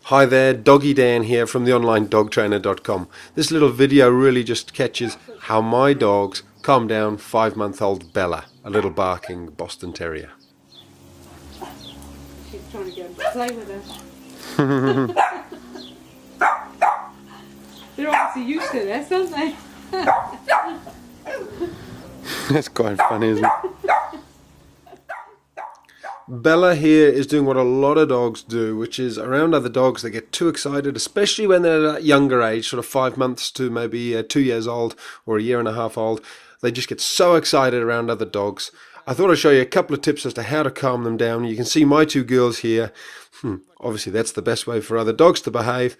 Hi there, Doggy Dan here from the onlinedogtrainer.com. This little video really just catches how my dogs calm down 5-month-old Bella, a little barking Boston Terrier. She's trying to get him to play with her. They're obviously used to this, aren't they? That's quite funny, isn't it? Bella here is doing what a lot of dogs do, which is around other dogs they get too excited, especially when they're at a younger age, sort of 5 months to maybe 2 years old or a year and a half old. They just get so excited around other dogs. I thought I'd show you a couple of tips as to how to calm them down. You can see my two girls here. Obviously that's the best way for other dogs to behave.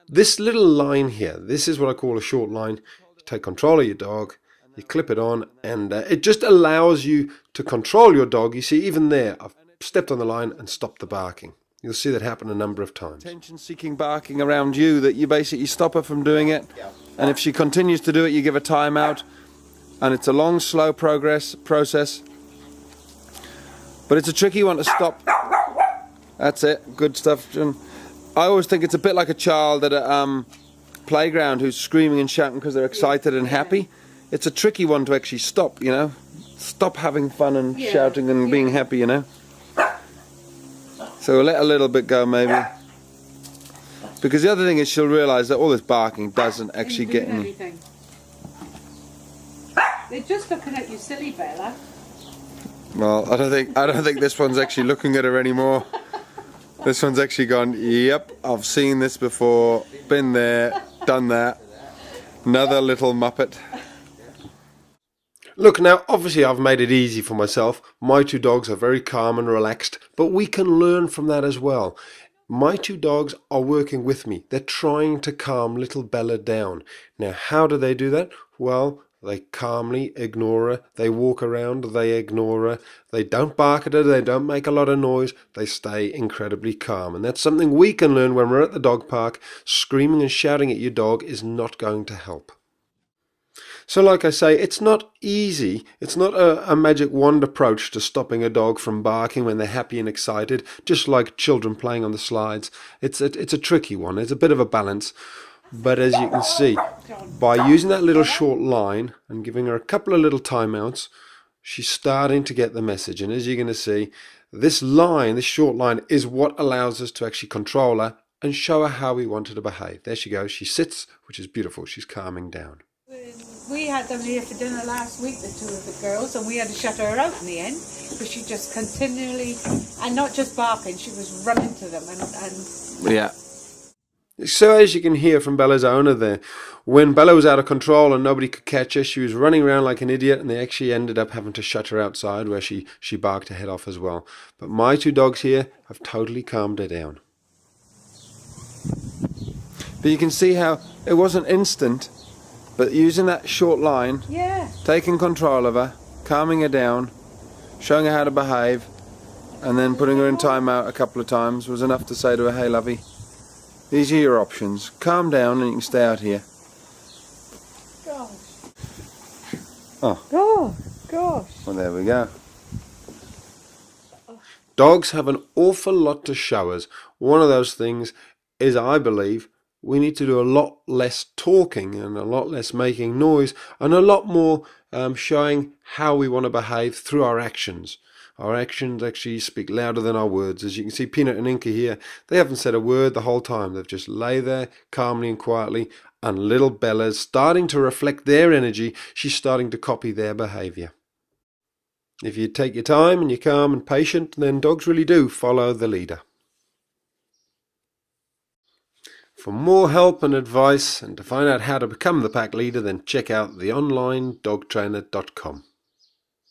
This little line here, this is what I call a short line. You take control of your dog, you clip it on, and it just allows you to control your dog. You see, even there, I've stepped on the line and stopped the barking. You'll see that happen a number of times. Attention-seeking barking around you, that you basically stop her from doing it, and if she continues to do it, you give a timeout, and it's a long, slow process, but it's a tricky one to stop. That's it, good stuff. And I always think it's a bit like a child at a playground who's screaming and shouting because they're excited and happy. It's a tricky one to actually stop, you know. Stop having fun and shouting and being happy, you know. So we'll let a little bit go maybe. Because the other thing is she'll realise that all this barking doesn't actually get any. They're just looking at you, silly Bella. Well, I don't think this one's actually looking at her anymore. This one's actually gone, yep, I've seen this before, been there, done that. Another little muppet. Look, now obviously I've made it easy for myself. My two dogs are very calm and relaxed, but we can learn from that as well. My two dogs are working with me. They're trying to calm little Bella down. Now, how do they do that? Well, they calmly ignore her. They walk around, they ignore her. They don't bark at her, they don't make a lot of noise. They stay incredibly calm. And that's something we can learn when we're at the dog park. Screaming and shouting at your dog is not going to help. So like I say, it's not easy. It's not a magic wand approach to stopping a dog from barking when they're happy and excited, just like children playing on the slides. It's a tricky one. It's a bit of a balance. But as you can see, by using that little short line and giving her a couple of little timeouts, she's starting to get the message. And as you're going to see, this line, this short line, is what allows us to actually control her and show her how we want her to behave. There she goes. She sits, which is beautiful. She's calming down. We had them here for dinner last week, the two of the girls, and we had to shut her out in the end because she just continually, and not just barking, she was running to them and yeah. So as you can hear from Bella's owner there, when Bella was out of control and nobody could catch her, she was running around like an idiot, and they actually ended up having to shut her outside where she barked her head off as well. But my two dogs here have totally calmed her down. But you can see how it wasn't instant. But using that short line, taking control of her, calming her down, showing her how to behave, and then putting her in timeout a couple of times was enough to say to her, hey lovey, these are your options. Calm down and you can stay out here. Gosh. Oh. Gosh. Well, there we go. Dogs have an awful lot to show us. One of those things is, I believe, we need to do a lot less talking and a lot less making noise and a lot more showing how we want to behave through our actions. Our actions actually speak louder than our words. As you can see, Peanut and Inca here, they haven't said a word the whole time. They've just lay there calmly and quietly, and little Bella's starting to reflect their energy. She's starting to copy their behavior. If you take your time and you're calm and patient, then dogs really do follow the leader. For more help and advice and to find out how to become the pack leader, then check out theonlinedogtrainer.com.